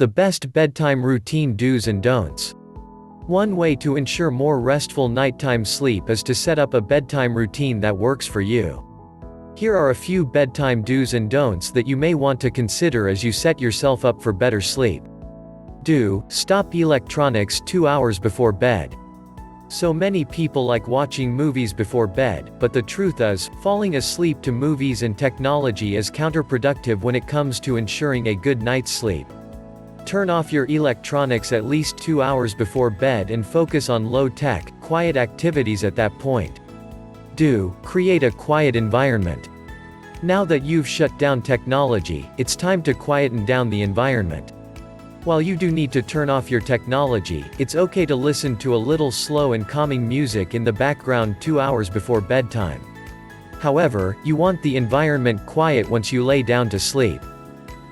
The best bedtime routine do's and don'ts. One way to ensure more restful nighttime sleep is to set up a bedtime routine that works for you. Here are a few bedtime do's and don'ts that you may want to consider as you set yourself up for better sleep. Do: stop electronics 2 hours before bed. So many people like watching movies before bed, but the truth is, falling asleep to movies and technology is counterproductive when it comes to ensuring a good night's sleep. Turn off your electronics at least 2 hours before bed and focus on low-tech, quiet activities at that point. Do: create a quiet environment. Now that you've shut down technology, it's time to quieten down the environment. While you do need to turn off your technology, it's okay to listen to a little slow and calming music in the background 2 hours before bedtime. However, you want the environment quiet once you lay down to sleep.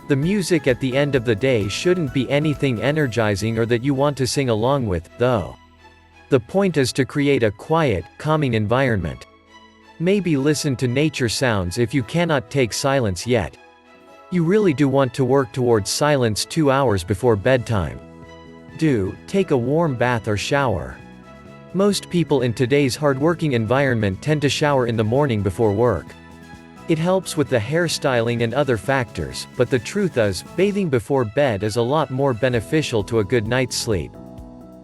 The music at the end of the day shouldn't be anything energizing or that you want to sing along with, though. The point is to create a quiet, calming environment. Maybe listen to nature sounds if you cannot take silence yet. You really do want to work towards silence 2 hours before bedtime. Do: take a warm bath or shower. Most people in today's hardworking environment tend to shower in the morning before work. It helps with the hairstyling and other factors, but the truth is, bathing before bed is a lot more beneficial to a good night's sleep.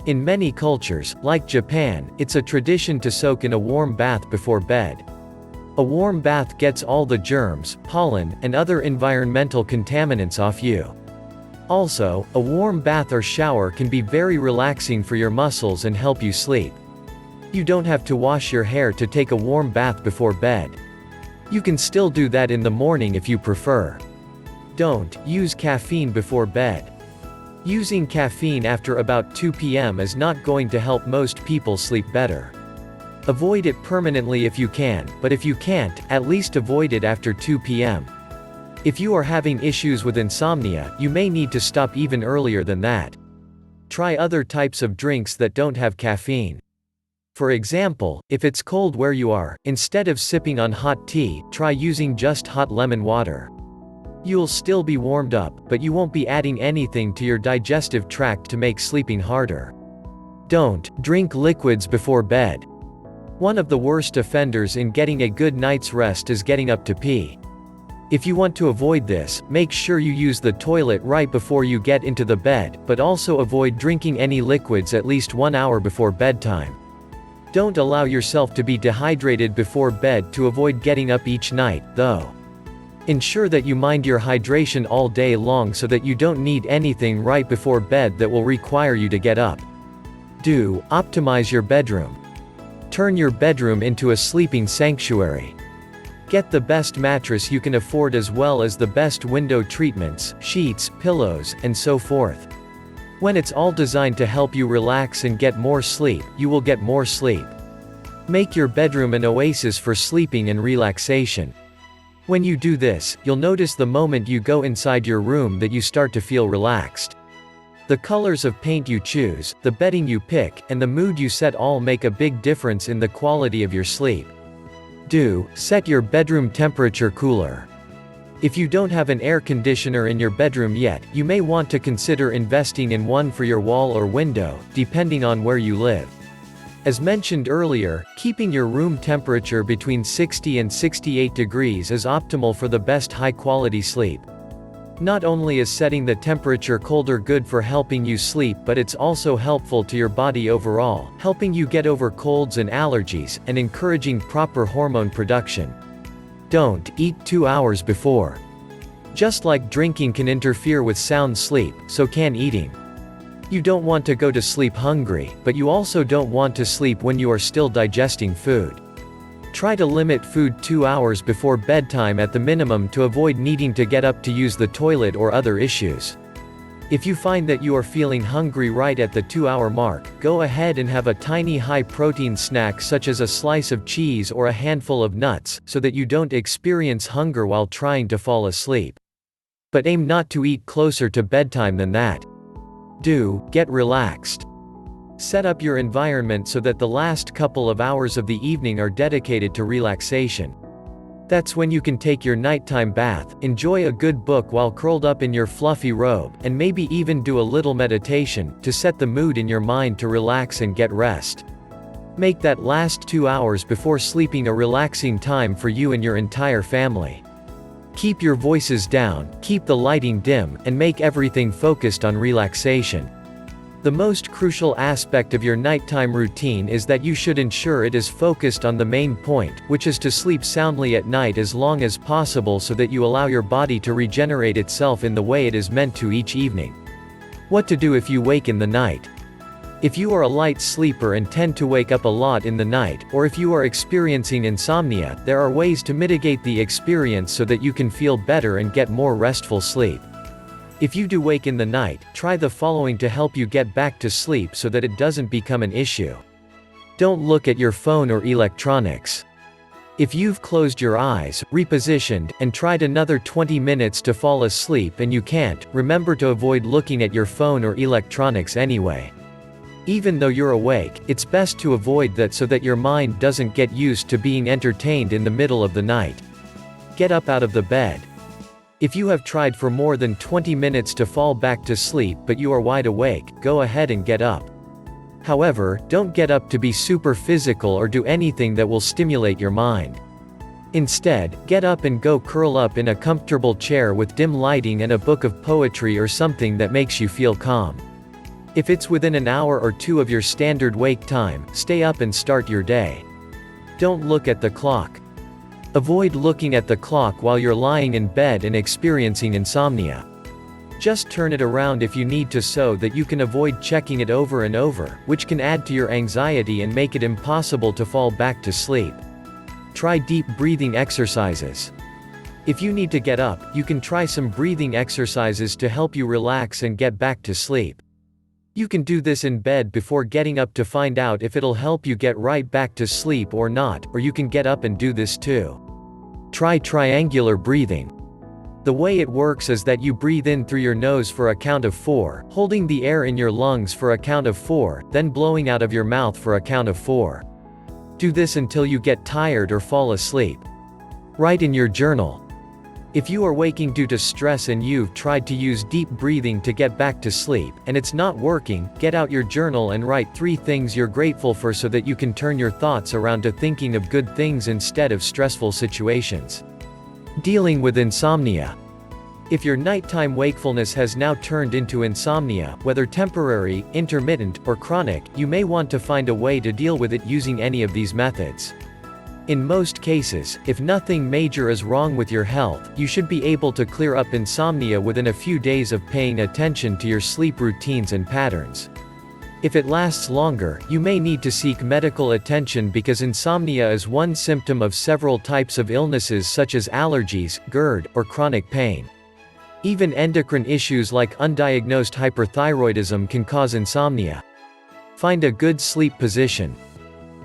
In many cultures, like Japan, it's a tradition to soak in a warm bath before bed. A warm bath gets all the germs, pollen, and other environmental contaminants off you. Also, a warm bath or shower can be very relaxing for your muscles and help you sleep. You don't have to wash your hair to take a warm bath before bed. You can still do that in the morning if you prefer. Don't use caffeine before bed. Using caffeine after about 2 p.m. is not going to help most people sleep better. Avoid it permanently if you can, but if you can't, at least avoid it after 2 p.m. If you are having issues with insomnia, you may need to stop even earlier than that. Try other types of drinks that don't have caffeine. For example, if it's cold where you are, instead of sipping on hot tea, try using just hot lemon water. You'll still be warmed up, but you won't be adding anything to your digestive tract to make sleeping harder. Don't drink liquids before bed. One of the worst offenders in getting a good night's rest is getting up to pee. If you want to avoid this, make sure you use the toilet right before you get into the bed, but also avoid drinking any liquids at least 1 hour before bedtime. Don't allow yourself to be dehydrated before bed to avoid getting up each night, though. Ensure that you mind your hydration all day long so that you don't need anything right before bed that will require you to get up. Do: optimize your bedroom. Turn your bedroom into a sleeping sanctuary. Get the best mattress you can afford as well as the best window treatments, sheets, pillows, and so forth. When it's all designed to help you relax and get more sleep, you will get more sleep. Make your bedroom an oasis for sleeping and relaxation. When you do this, you'll notice the moment you go inside your room that you start to feel relaxed. The colors of paint you choose, the bedding you pick, and the mood you set all make a big difference in the quality of your sleep. Do: set your bedroom temperature cooler. If you don't have an air conditioner in your bedroom yet, you may want to consider investing in one for your wall or window, depending on where you live. As mentioned earlier, keeping your room temperature between 60 and 68 degrees is optimal for the best high-quality sleep. Not only is setting the temperature colder good for helping you sleep, but it's also helpful to your body overall, helping you get over colds and allergies, and encouraging proper hormone production. Don't eat 2 hours before. Just like drinking can interfere with sound sleep, so can eating. You don't want to go to sleep hungry, but you also don't want to sleep when you are still digesting food. Try to limit food 2 hours before bedtime at the minimum to avoid needing to get up to use the toilet or other issues. If you find that you are feeling hungry right at the 2-hour mark, go ahead and have a tiny high-protein snack such as a slice of cheese or a handful of nuts, so that you don't experience hunger while trying to fall asleep. But aim not to eat closer to bedtime than that. Do get relaxed. Set up your environment so that the last couple of hours of the evening are dedicated to relaxation. That's when you can take your nighttime bath, enjoy a good book while curled up in your fluffy robe, and maybe even do a little meditation, to set the mood in your mind to relax and get rest. Make that last 2 hours before sleeping a relaxing time for you and your entire family. Keep your voices down, keep the lighting dim, and make everything focused on relaxation. The most crucial aspect of your nighttime routine is that you should ensure it is focused on the main point, which is to sleep soundly at night as long as possible so that you allow your body to regenerate itself in the way it is meant to each evening. What to do if you wake in the night? If you are a light sleeper and tend to wake up a lot in the night, or if you are experiencing insomnia, there are ways to mitigate the experience so that you can feel better and get more restful sleep. If you do wake in the night, try the following to help you get back to sleep so that it doesn't become an issue. Don't look at your phone or electronics. If you've closed your eyes, repositioned, and tried another 20 minutes to fall asleep and you can't, remember to avoid looking at your phone or electronics anyway. Even though you're awake, it's best to avoid that so that your mind doesn't get used to being entertained in the middle of the night. Get up out of the bed. If you have tried for more than 20 minutes to fall back to sleep but you are wide awake, go ahead and get up. However, don't get up to be super physical or do anything that will stimulate your mind. Instead, get up and go curl up in a comfortable chair with dim lighting and a book of poetry or something that makes you feel calm. If it's within an hour or two of your standard wake time, stay up and start your day. Don't look at the clock. Avoid looking at the clock while you're lying in bed and experiencing insomnia. Just turn it around if you need to so that you can avoid checking it over and over, which can add to your anxiety and make it impossible to fall back to sleep. Try deep breathing exercises. If you need to get up, you can try some breathing exercises to help you relax and get back to sleep. You can do this in bed before getting up to find out if it'll help you get right back to sleep or not, or you can get up and do this too. Try triangular breathing. The way it works is that you breathe in through your nose for a count of 4, holding the air in your lungs for a count of 4, then blowing out of your mouth for a count of 4. Do this until you get tired or fall asleep. Write in your journal. If you are waking due to stress and you've tried to use deep breathing to get back to sleep, and it's not working, get out your journal and write 3 things you're grateful for so that you can turn your thoughts around to thinking of good things instead of stressful situations. Dealing with insomnia. If your nighttime wakefulness has now turned into insomnia, whether temporary, intermittent, or chronic, you may want to find a way to deal with it using any of these methods. In most cases, if nothing major is wrong with your health, you should be able to clear up insomnia within a few days of paying attention to your sleep routines and patterns. If it lasts longer, you may need to seek medical attention because insomnia is one symptom of several types of illnesses such as allergies, GERD, or chronic pain. Even endocrine issues like undiagnosed hyperthyroidism can cause insomnia. Find a good sleep position.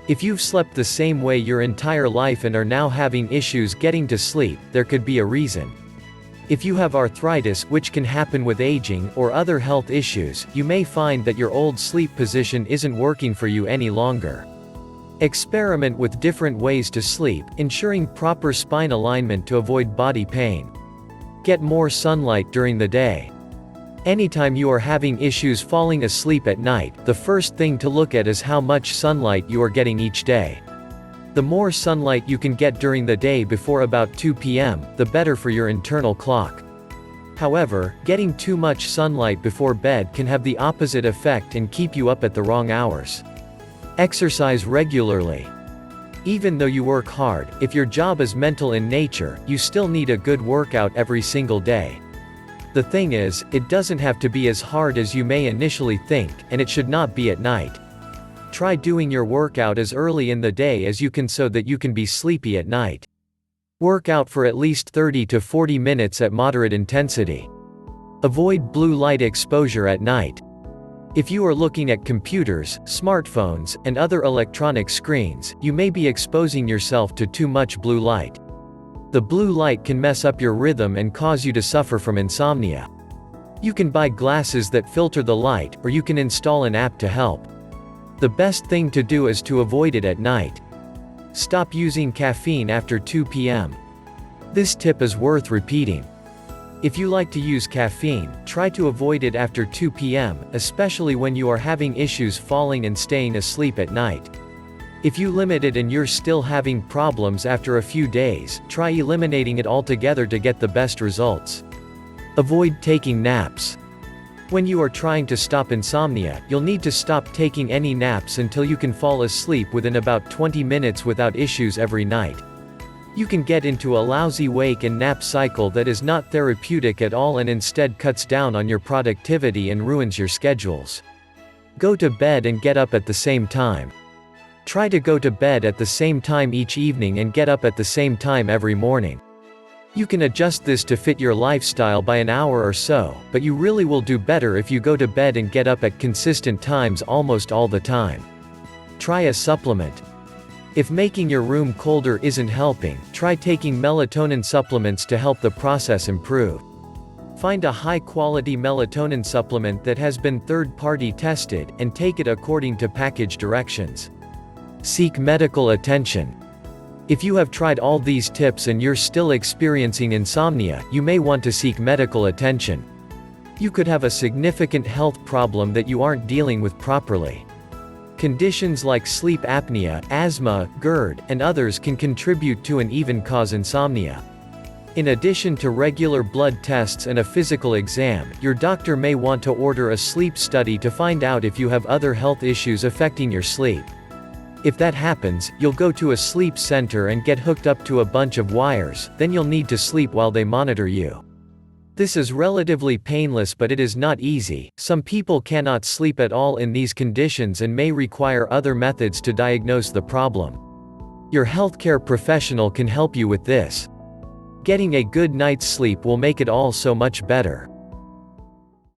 If you've slept the same way your entire life and are now having issues getting to sleep, there could be a reason. If you have arthritis, which can happen with aging, or other health issues, you may find that your old sleep position isn't working for you any longer. Experiment with different ways to sleep, ensuring proper spine alignment to avoid body pain. Get more sunlight during the day. Anytime you are having issues falling asleep at night, the first thing to look at is how much sunlight you are getting each day. The more sunlight you can get during the day before about 2 p.m., the better for your internal clock. However, getting too much sunlight before bed can have the opposite effect and keep you up at the wrong hours. Exercise regularly. Even though you work hard, if your job is mental in nature, you still need a good workout every single day. The thing is, it doesn't have to be as hard as you may initially think, and it should not be at night. Try doing your workout as early in the day as you can so that you can be sleepy at night. Work out for at least 30 to 40 minutes at moderate intensity. Avoid blue light exposure at night. If you are looking at computers, smartphones, and other electronic screens, you may be exposing yourself to too much blue light. The blue light can mess up your rhythm and cause you to suffer from insomnia. You can buy glasses that filter the light, or you can install an app to help. The best thing to do is to avoid it at night. Stop using caffeine after 2 p.m. This tip is worth repeating. If you like to use caffeine, try to avoid it after 2 p.m., especially when you are having issues falling and staying asleep at night. If you limit it and you're still having problems after a few days, try eliminating it altogether to get the best results. Avoid taking naps. When you are trying to stop insomnia, you'll need to stop taking any naps until you can fall asleep within about 20 minutes without issues every night. You can get into a lousy wake and nap cycle that is not therapeutic at all and instead cuts down on your productivity and ruins your schedules. Go to bed and get up at the same time. Try to go to bed at the same time each evening and get up at the same time every morning. You can adjust this to fit your lifestyle by an hour or so, but you really will do better if you go to bed and get up at consistent times almost all the time. Try a supplement. If making your room colder isn't helping, try taking melatonin supplements to help the process improve. Find a high-quality melatonin supplement that has been third-party tested, and take it according to package directions. Seek medical attention. If you have tried all these tips and you're still experiencing insomnia, you may want to seek medical attention. You could have a significant health problem that you aren't dealing with properly. Conditions like sleep apnea, asthma, GERD, and others can contribute to and even cause insomnia. In addition to regular blood tests and a physical exam, your doctor may want to order a sleep study to find out if you have other health issues affecting your sleep. If that happens, you'll go to a sleep center and get hooked up to a bunch of wires, then you'll need to sleep while they monitor you. This is relatively painless, but it is not easy. Some people cannot sleep at all in these conditions and may require other methods to diagnose the problem. Your healthcare professional can help you with this. Getting a good night's sleep will make it all so much better.